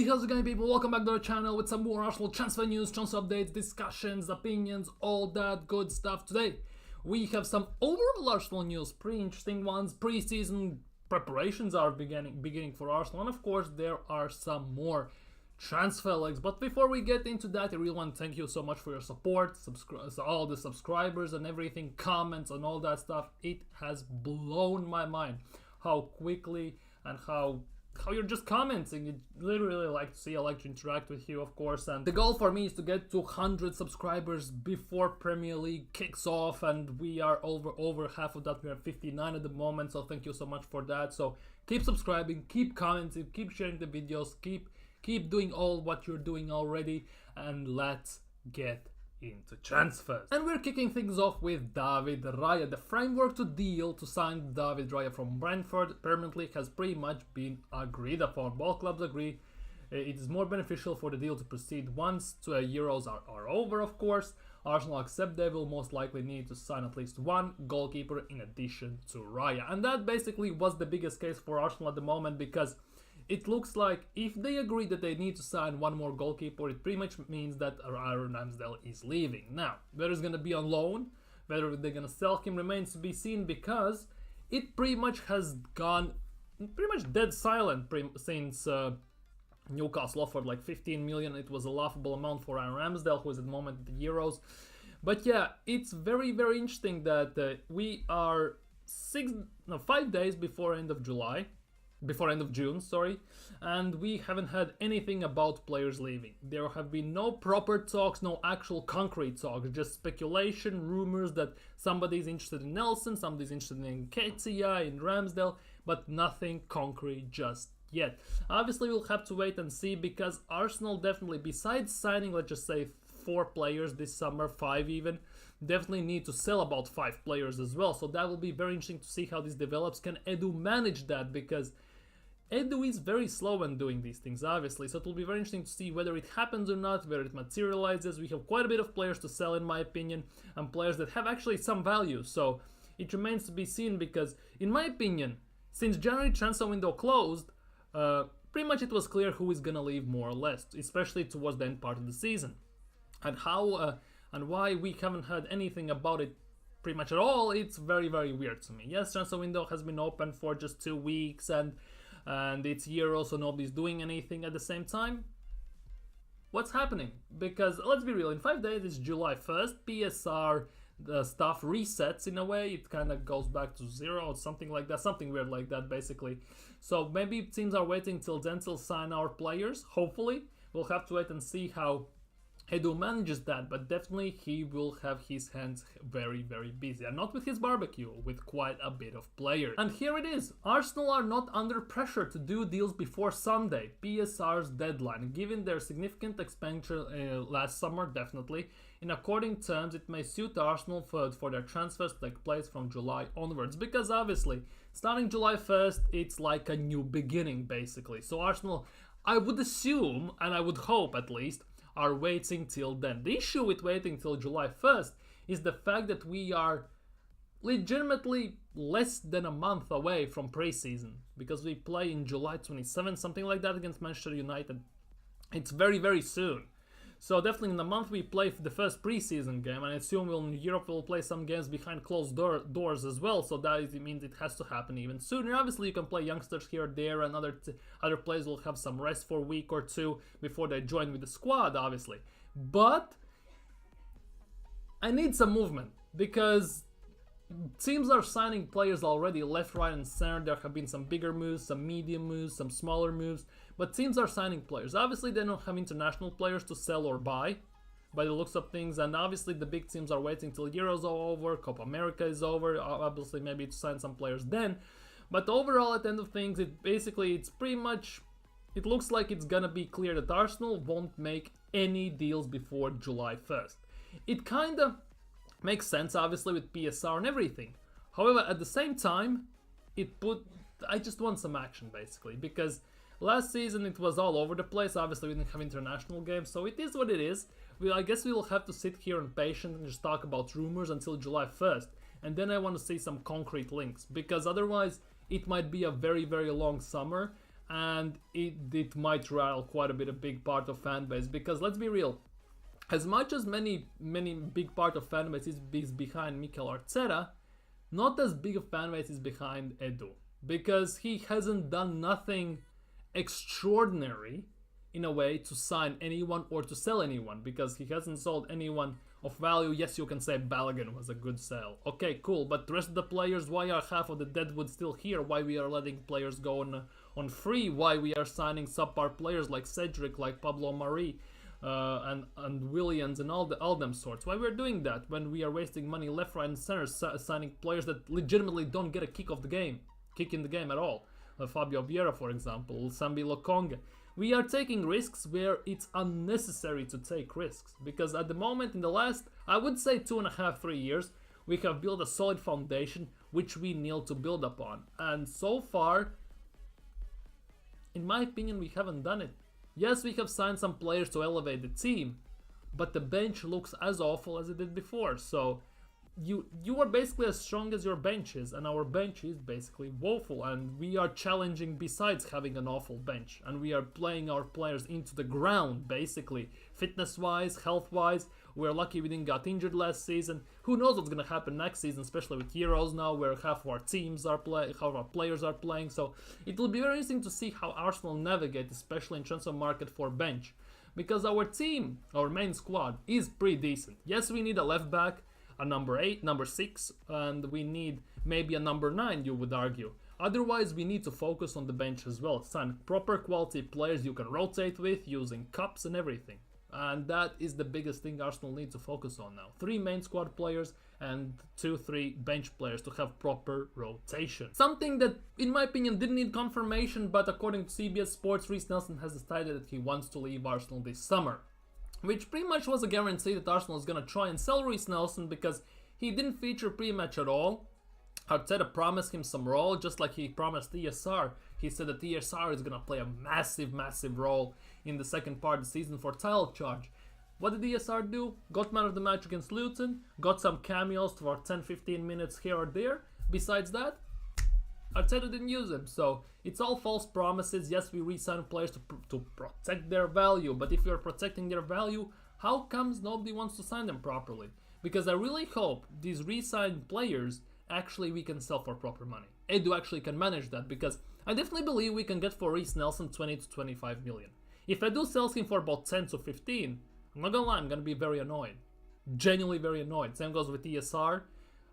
Hey, how's it going, people? Welcome back to our channel with some more Arsenal transfer news, transfer updates, discussions, opinions, all that good stuff. Today, we have some overall Arsenal news, pretty interesting ones. Pre-season preparations are beginning for Arsenal, and of course, there are some more transfer legs. But before we get into that, I really want to thank you so much for your support, all the subscribers and everything, comments and all that stuff. It has blown my mind how quickly and how you're just commenting. It literally like to see. I like to interact with you, of course, and the goal for me is to get to 100 subscribers before Premier League kicks off, and we are over half of that. We are 59 at the moment, so thank you so much for that. So keep subscribing, keep commenting, keep sharing the videos, keep doing all what you're doing already, and let's get into transfers. And we're kicking things off with David Raya. The framework to deal to sign David Raya from Brentford permanently has pretty much been agreed upon. Both clubs agree it is more beneficial for the deal to proceed once Euros are over, of course. Arsenal accept they will most likely need to sign at least one goalkeeper in addition to Raya. And that basically was the biggest case for Arsenal at the moment, because it looks like if they agree that they need to sign one more goalkeeper, it pretty much means that Aaron Ramsdale is leaving. Now, whether he's going to be on loan, whether they're going to sell him remains to be seen, because it pretty much has gone pretty much dead silent since Newcastle offered like 15 million. It was a laughable amount for Aaron Ramsdale, who is at the moment at the Euros. But yeah, it's very, very interesting that we are 5 days before end of June, and we haven't had anything about players leaving. There have been no proper talks, no actual concrete talks, just speculation, rumors that somebody's interested in Nelson, somebody's interested in Nketiah, in Ramsdale, but nothing concrete just yet. Obviously, we'll have to wait and see, because Arsenal definitely, besides signing, let's just say, 4 players this summer, 5 even, definitely need to sell about 5 players as well. So that will be very interesting to see how this develops. Can Edu manage that? Because Edu is very slow in doing these things, obviously, so it will be very interesting to see whether it happens or not, whether it materializes. We have quite a bit of players to sell, in my opinion, and players that have actually some value, so it remains to be seen, because, in my opinion, since January transfer window closed, pretty much it was clear who is gonna leave, more or less, especially towards the end part of the season. And how and why we haven't heard anything about it pretty much at all, it's very, very weird to me. Yes, transfer window has been open for just 2 weeks, and it's Euros, so nobody's doing anything at the same time. What's happening? Because let's be real, in 5 days it's July 1st, PSR, the stuff resets in a way, it kind of goes back to 0 or something like that, something weird like that basically. So maybe teams are waiting till then to sign our players, hopefully. We'll have to wait and see how Edu manages that, but definitely he will have his hands very, very busy, and not with his barbecue, with quite a bit of players. And here it is, Arsenal are not under pressure to do deals before Sunday, PSR's deadline. Given their significant expenditure last summer, definitely, in according terms, it may suit Arsenal for their transfers to take place from July onwards, because obviously, starting July 1st, it's like a new beginning, basically. So Arsenal, I would assume, and I would hope at least, are waiting till then. The issue with waiting till July 1st is the fact that we are legitimately less than a month away from pre-season, because we play in July 27th, something like that, against Manchester United. It's very, very soon. So definitely in a month we play the first pre-season game, and I assume in Europe we'll play some games behind closed doors as well, so that means it has to happen even sooner. Obviously you can play youngsters here or there, and other players will have some rest for a week or two before they join with the squad, obviously. But I need some movement, because teams are signing players already left, right and center. There have been some bigger moves, some medium moves, some smaller moves, but teams are signing players. Obviously they don't have international players to sell or buy by the looks of things, and obviously the big teams are waiting till Euros are over, Copa America is over, obviously maybe to sign some players then. But overall, at the end of things, it's pretty much, it looks like it's gonna be clear that Arsenal won't make any deals before July 1st. It kinda makes sense, obviously, with PSR and everything. However, at the same time, I just want some action, basically, because last season it was all over the place. Obviously, we didn't have international games, so it is what it is. I guess we will have to sit here and patient and just talk about rumors until July 1st, and then I want to see some concrete links, because otherwise it might be a very, very long summer, and it might rattle quite a big part of fan base, because let's be real, as much as many big part of fan base is behind Mikel Arteta, not as big a fan base is behind Edu, because he hasn't done nothing extraordinary in a way to sign anyone or to sell anyone, because he hasn't sold anyone of value. Yes, you can say Balogun was a good sale. Okay, cool, but the rest of the players, why are half of the deadwood still here? Why we are letting players go on free? Why we are signing subpar players like Cedric, like Pablo Mari, and Williams and all them sorts? Why we're doing that when we are wasting money left, right, and center signing players that legitimately don't get a kick in the game at all? Fabio Vieira, for example, Sambi Lokonga. We are taking risks where it's unnecessary to take risks, because at the moment, in the last, I would say 2.5, 3 years, we have built a solid foundation which we need to build upon, and so far, in my opinion, we haven't done it. Yes, we have signed some players to elevate the team, but the bench looks as awful as it did before. So you are basically as strong as your bench is, and our bench is basically woeful, and we are challenging besides having an awful bench, and we are playing our players into the ground basically, fitness wise, health wise. We're lucky we didn't get injured last season. Who knows what's gonna happen next season, especially with Euros now, where half of our teams are half of our players are playing. So it will be very interesting to see how Arsenal navigate, especially in transfer market for bench, because our team, our main squad, is pretty decent. Yes, we need a left back, a number 8, number 6, and we need maybe a number 9, you would argue. Otherwise, we need to focus on the bench as well. Sign proper quality players you can rotate with, using cups and everything. And that is the biggest thing Arsenal need to focus on now. 3 main squad players and 2-3 bench players to have proper rotation. Something that, in my opinion, didn't need confirmation, but according to CBS Sports, Reiss Nelson has decided that he wants to leave Arsenal this summer, which pretty much was a guarantee that Arsenal is going to try and sell Reiss Nelson, because he didn't feature pre-match at all. Arteta promised him some role, just like he promised ESR. He said that ESR is going to play a massive role in the second part of the season for title charge. What did ESR do? Got man of the match against Luton, got some cameos for 10-15 minutes here or there. Besides that, Arteta didn't use him, so it's all false promises. Yes, we re-sign players to protect their value, but if you're protecting their value, how comes nobody wants to sign them properly? Because I really hope these re-signed players actually we can sell for proper money. Edu actually can manage that, because I definitely believe we can get for Reiss Nelson 20 to 25 million. If Edu sells him for about 10 to 15, I'm not gonna lie, I'm gonna be very annoyed. Genuinely very annoyed. Same goes with ESR,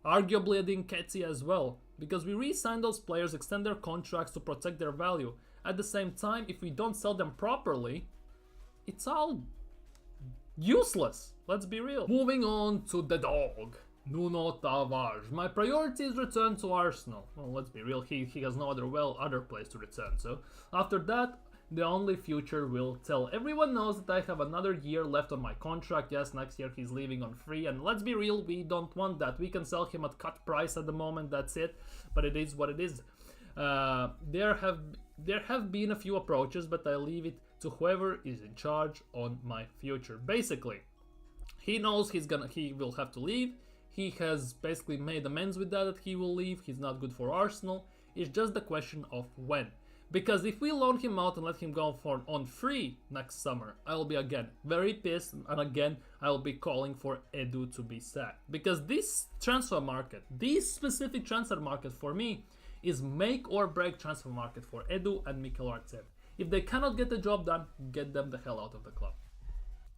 arguably Eddie Nketiah as well, because we re-sign those players, extend their contracts to protect their value. At the same time, if we don't sell them properly, it's all useless. Let's be real. Moving on to the dog, Nuno Tavares. My priority is return to Arsenal. Well, let's be real, he has no other place to return. So after that, the only future will tell. Everyone knows that I have another year left on my contract. Yes, next year he's leaving on free, and let's be real, we don't want that. We can sell him at cut price at the moment, that's it, but it is what it is. There have been a few approaches, but I leave it to whoever is in charge on my future. Basically, he knows he will have to leave. He has basically made amends with that he will leave. He's not good for Arsenal. It's just the question of when. Because if we loan him out and let him go on free next summer, I'll be again very pissed, and again I'll be calling for Edu to be sacked. Because this specific transfer market for me is make or break transfer market for Edu and Mikel Arteta. If they cannot get the job done, get them the hell out of the club.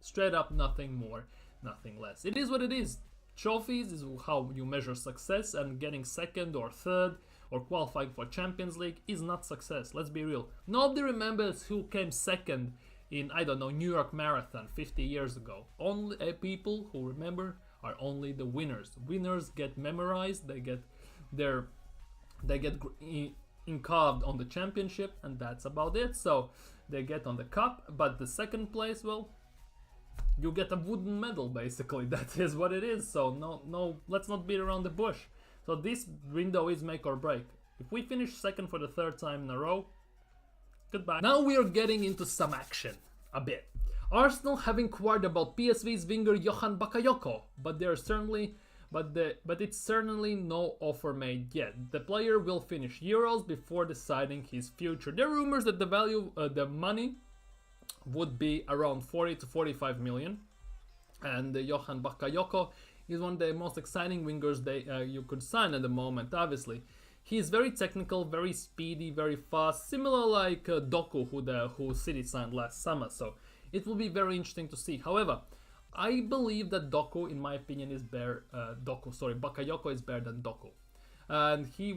Straight up, nothing more, nothing less. It is what it is. Trophies is how you measure success, and getting second or third or qualifying for Champions League is not success. Let's be real. Nobody remembers who came second in, I don't know, New York Marathon 50 years ago. Only people who remember are only the winners. Winners get memorized, they get carved on the championship, and that's about it. So they get on the cup, but the second place, well, you get a wooden medal basically. That is what it is. So no, let's not beat around the bush. So this window is make or break. If we finish second for the third time in a row, goodbye. Now we are getting into some action a bit. Arsenal have inquired about PSV's winger Johan Bakayoko, but they are certainly but it's certainly no offer made yet. The player will finish Euros before deciding his future. There are rumors that the money would be around 40 to 45 million, and Johan Bakayoko is one of the most exciting wingers you could sign at the moment. Obviously, he is very technical, very speedy, very fast, similar like Doku, who City signed last summer. So it will be very interesting to see. However, I believe that Doku, in my opinion, is better. Bakayoko is better than Doku. And he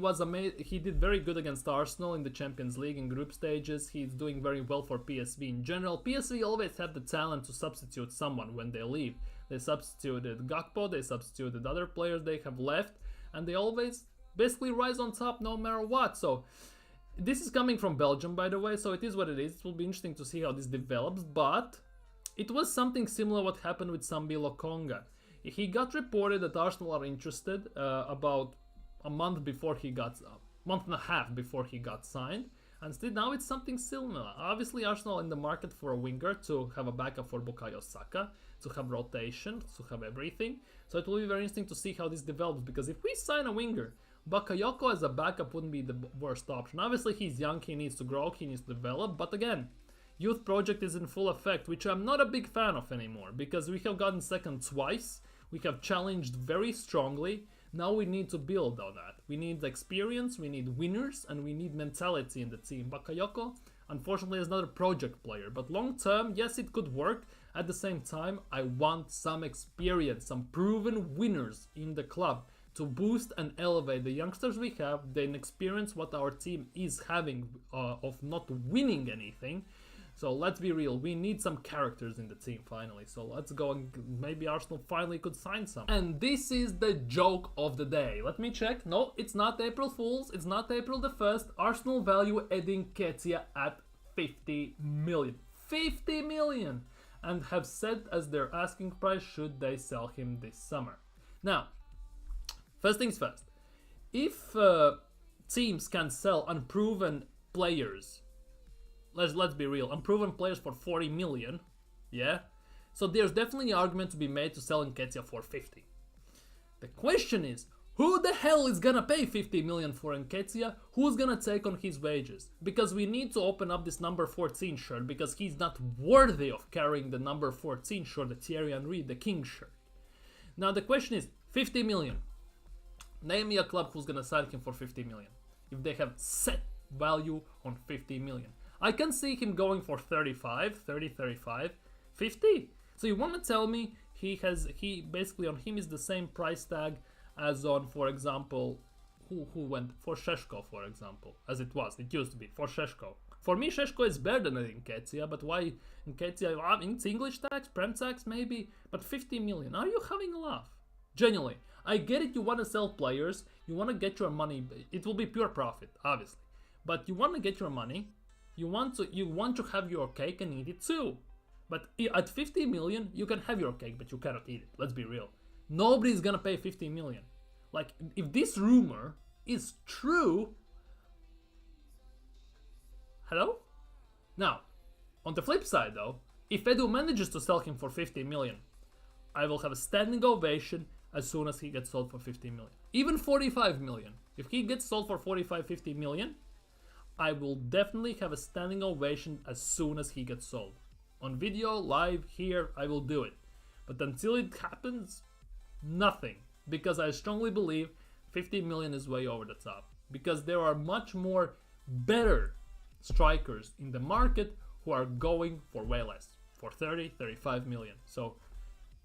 did very good against Arsenal in the Champions League in group stages. He's doing very well for PSV in general. PSV always have the talent to substitute someone when they leave. They substituted Gakpo, they substituted other players they have left, and they always basically rise on top no matter what. So this is coming from Belgium, by the way, so it is what it is. It will be interesting to see how this develops, but it was something similar what happened with Sambi Lokonga. He got reported that Arsenal are interested about a month and a half before he got signed, and still now it's something similar. Obviously, Arsenal in the market for a winger to have a backup for Bukayo Saka, to have rotation, to have everything. So it will be very interesting to see how this develops, because if we sign a winger, Bakayoko as a backup wouldn't be the worst option. Obviously, he's young, he needs to grow, he needs to develop, but again, youth project is in full effect, which I'm not a big fan of anymore, because we have gotten second twice, we have challenged very strongly. Now we need to build on that. We need experience, we need winners, and we need mentality in the team. Bakayoko, unfortunately, is not a project player, but long term, yes, it could work. At the same time, I want some experience, some proven winners in the club to boost and elevate the youngsters we have, then experience what our team is having of not winning anything. So let's be real, we need some characters in the team finally. So let's go, and maybe Arsenal finally could sign some. And this is the joke of the day. Let me check. No, it's not April Fools. It's not April the 1st. Arsenal value Eddie Nketiah at 50 million. 50 million! And have said as their asking price should they sell him this summer. Now, first things first. If teams can sell unproven players, let's be real, unproven players for 40 million, yeah? So there's definitely an argument to be made to sell Nketiah for 50. The question is, who the hell is gonna pay 50 million for Nketiah? Who's gonna take on his wages? Because we need to open up this number 14 shirt, because he's not worthy of carrying the number 14 shirt, the Thierry Henry, the King shirt. Now the question is, 50 million. Name me a club who's gonna sign him for 50 million. If they have set value on 50 million. I can see him going for 35, 50. So you want to tell me he basically on him is the same price tag as on, for example, who went for Šeško, for example, as it used to be for Šeško. For me, Šeško is better than Nketiah, but why Nketiah? It's English tax, Prem tax maybe, but 50 million. Are you having a laugh? Genuinely, I get it. You want to sell players, you want to get your money. It will be pure profit, obviously, but you want to get your money. You want to have your cake and eat it too. But at 50 million, you can have your cake, but you cannot eat it. Let's be real. Nobody's gonna pay 50 million. Like, if this rumor is true... Hello? Now, on the flip side though, if Edu manages to sell him for 50 million, I will have a standing ovation as soon as he gets sold for 50 million. Even 45 million. If he gets sold for 50 million, I will definitely have a standing ovation as soon as he gets sold. On video, live, here, I will do it. But until it happens, nothing. Because I strongly believe 50 million is way over the top. Because there are much more better strikers in the market who are going for way less. For 30, 35 million. So,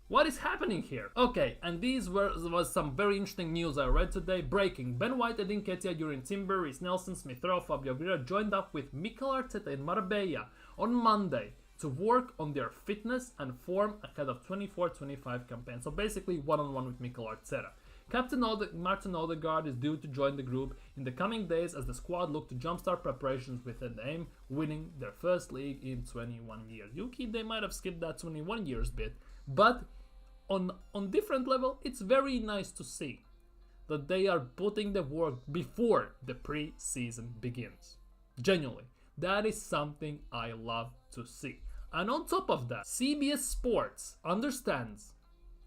what is happening here? Okay, and these was some very interesting news I read today. Breaking: Ben White, Eddie Nketiah, Jurien Timber, Reece Nelson, Smith Rowe, Fabio Vieira joined up with Mikel Arteta in Marbella on Monday to work on their fitness and form ahead of 24-25 campaign. So basically one-on-one with Mikel Arteta. Captain Martin Odegaard is due to join the group in the coming days as the squad look to jumpstart preparations with an aim winning their first league in 21 years. They might have skipped that 21 years bit, but on different level, it's very nice to see that they are putting the work before the pre-season begins. Genuinely, that is something I love to see. And on top of that, CBS Sports understands,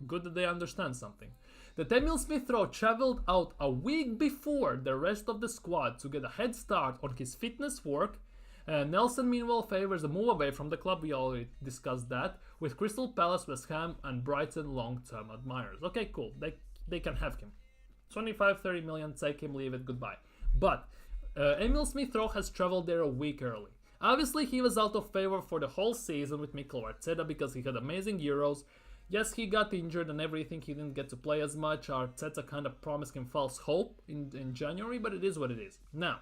good that they understand something. that Emil Smith-Rowe traveled out a week before the rest of the squad to get a head start on his fitness work. Nelson meanwhile favors a move away from the club, we already discussed that, with Crystal Palace, West Ham and Brighton long-term admirers. Okay, cool, they can have him. 25-30 million, take him, leave it, goodbye. But Emil Smith-Rowe has traveled there a week early. Obviously, he was out of favor for the whole season with Mikel Arteta because he had amazing Euros. Yes, he got injured and everything, he didn't get to play as much. Arteta kind of promised him false hope in January, but it is what it is. Now,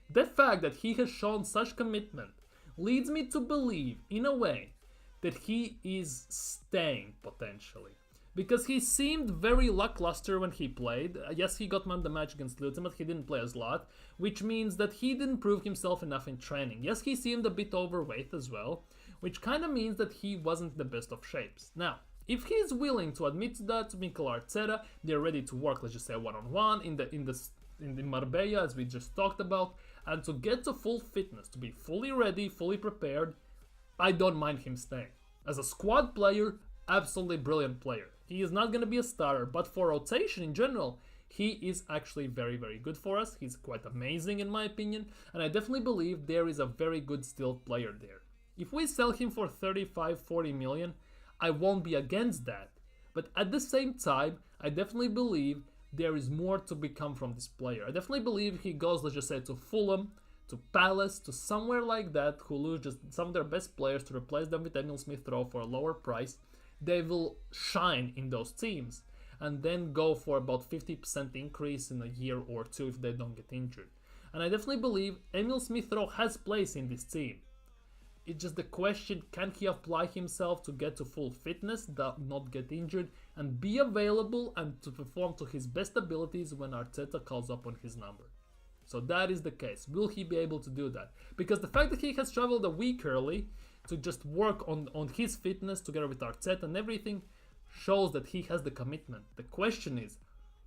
the fact that he has shown such commitment leads me to believe, in a way, that he is staying, potentially. Because he seemed very lackluster when he played. Yes, he got man of the match against Luton, but he didn't play a lot, which means that he didn't prove himself enough in training. Yes, he seemed a bit overweight as well, which kind of means that he wasn't the best of shapes. Now, if he's willing to admit that to Mikel Arteta, they're ready to work, let's just say one-on-one in the Marbella, as we just talked about, and to get to full fitness, to be fully ready, fully prepared, I don't mind him staying. As a squad player, absolutely brilliant player. He is not going to be a starter, but for rotation in general, he is actually very, very good for us. He's quite amazing in my opinion, and I definitely believe there is a very good still player there. If we sell him for 35-40 million, I won't be against that. But at the same time, I definitely believe there is more to become from this player. I definitely believe he goes, let's just say, to Fulham, to Palace, to somewhere like that, who lose just some of their best players to replace them with Emil Smith-Rowe for a lower price. They will shine in those teams and then go for about 50% increase in a year or two if they don't get injured. And I definitely believe Emil Smith-Rowe has place in this team. It's just the question, can he apply himself to get to full fitness, not get injured, and be available and to perform to his best abilities when Arteta calls up on his number? So that is the case. Will he be able to do that? Because the fact that he has traveled a week early to just work on his fitness together with Arteta and everything shows that he has the commitment. The question is,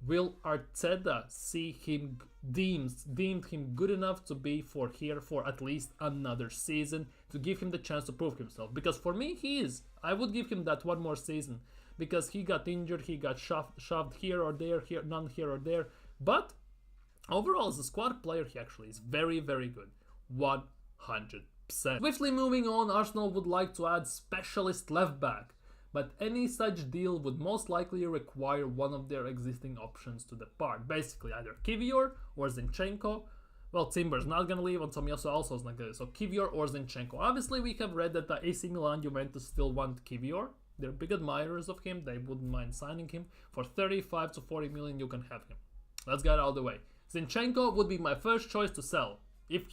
will Arteta see him, deemed him good enough to be here for at least another season, to give him the chance to prove himself? Because for me, he is. I would give him that one more season because he got injured, he got shoved here or there, none here or there. But overall, as a squad player, he actually is very, very good. 100%. Swiftly moving on, Arsenal would like to add specialist left back, but any such deal would most likely require one of their existing options to depart. Basically, either Kivior or Zinchenko. Well, Timber's not gonna leave, and Tomiyasu also is not gonna leave. So Kivior or Zinchenko. Obviously, we have read that the AC Milan, Juventus still want Kivior. They're big admirers of him. They wouldn't mind signing him. For 35-40 million, you can have him. Let's get it out of the way. Zinchenko would be my first choice to sell. If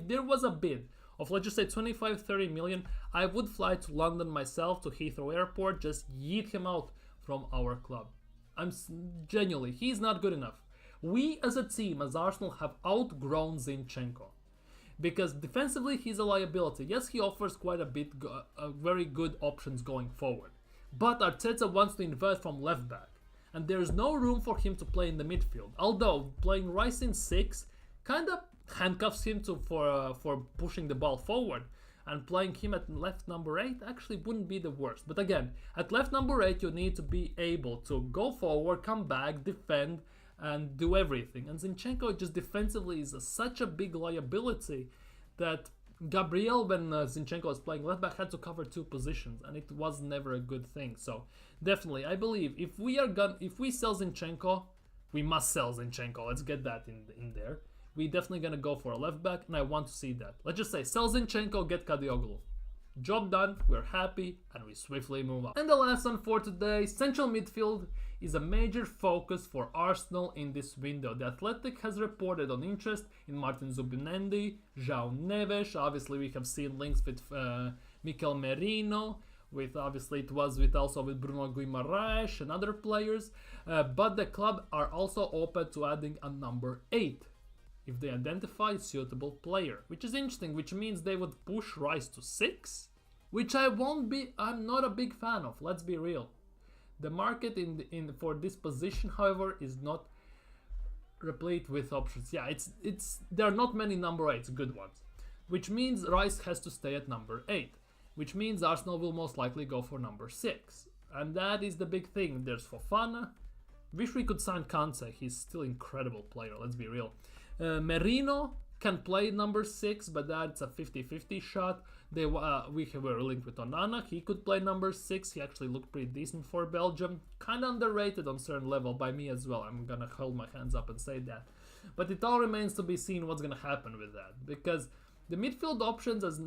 there was a bid of, let's just say, 25-30 million, I would fly to London myself, to Heathrow Airport, just yeet him out from our club. Genuinely, he's not good enough. We as a team, as Arsenal, have outgrown Zinchenko. Because defensively, he's a liability. Yes, he offers quite a bit, very good options going forward. But Arteta wants to invert from left back. And there's no room for him to play in the midfield. Although, playing Rice in 6 kind of handcuffs him for pushing the ball forward, and playing him at left number 8 actually wouldn't be the worst. But again, at left number 8 you need to be able to go forward, come back, defend and do everything, and Zinchenko just defensively is such a big liability that Gabriel, when Zinchenko was playing left back, had to cover 2 positions, and it was never a good thing. So definitely, I believe if we sell Zinchenko, we must sell Zinchenko. Let's get that in there. We're definitely going to go for a left back, and I want to see that. Let's just say, sell Zinchenko, get Kadioglu. Job done, we're happy, and we swiftly move on. And the last one for today, central midfield is a major focus for Arsenal in this window. The Athletic has reported on interest in Martin Zubimendi, João Neves. Obviously, we have seen links with Mikel Merino. Obviously it was also with Bruno Guimaraes and other players. But the club are also open to adding a number 8. If they identify a suitable player, which is interesting, which means they would push Rice to 6, which I'm not a big fan of, let's be real. The market for this position, however, is not replete with options. Yeah, there are not many number 8s, good ones, which means Rice has to stay at number 8, which means Arsenal will most likely go for number 6. And that is the big thing. There's Fofana, Wish we could sign Kanse. He's still incredible player, let's be real. Merino can play number 6, but that's a 50-50 shot. We were linked with Onana. He could play number 6. He actually looked pretty decent for Belgium. Kind of underrated on certain level by me as well. I'm gonna hold my hands up and say that. But it all remains to be seen what's gonna happen with that, because the midfield options as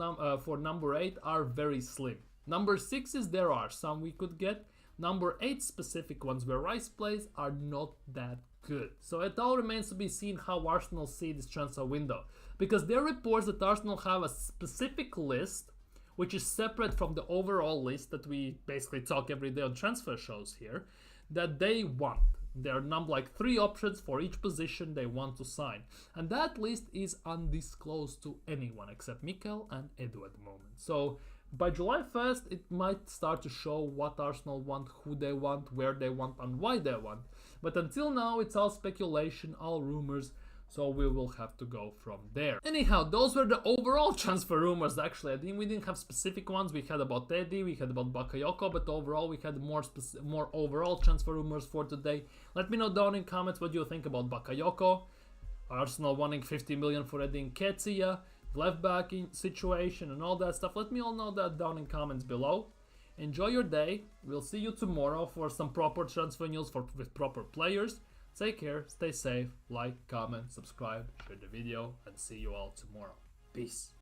for number 8 are very slim. Number 6s, there are some we could get. Number 8 specific ones where Rice plays are not that good. So it all remains to be seen how Arsenal see this transfer window, because there are reports that Arsenal have a specific list which is separate from the overall list that we basically talk every day on transfer shows here, that they want. There are like 3 options for each position they want to sign, and that list is undisclosed to anyone except Mikel and Edu at the moment. So by July 1st, it might start to show what Arsenal want, who they want, where they want, and why they want. But until now, it's all speculation, all rumors, so we will have to go from there. Anyhow, those were the overall transfer rumors, actually. We didn't have specific ones. We had about Eddie, we had about Bakayoko, but overall we had more overall transfer rumors for today. Let me know down in comments what you think about Bakayoko, Arsenal wanting 50 million for Eddie Nketiah, left back situation and all that stuff. Let me all know that down in comments below. Enjoy your day. We'll see you tomorrow for some proper transfer news with proper players. Take care, stay safe, like, comment, subscribe, share the video, and see you all tomorrow. Peace.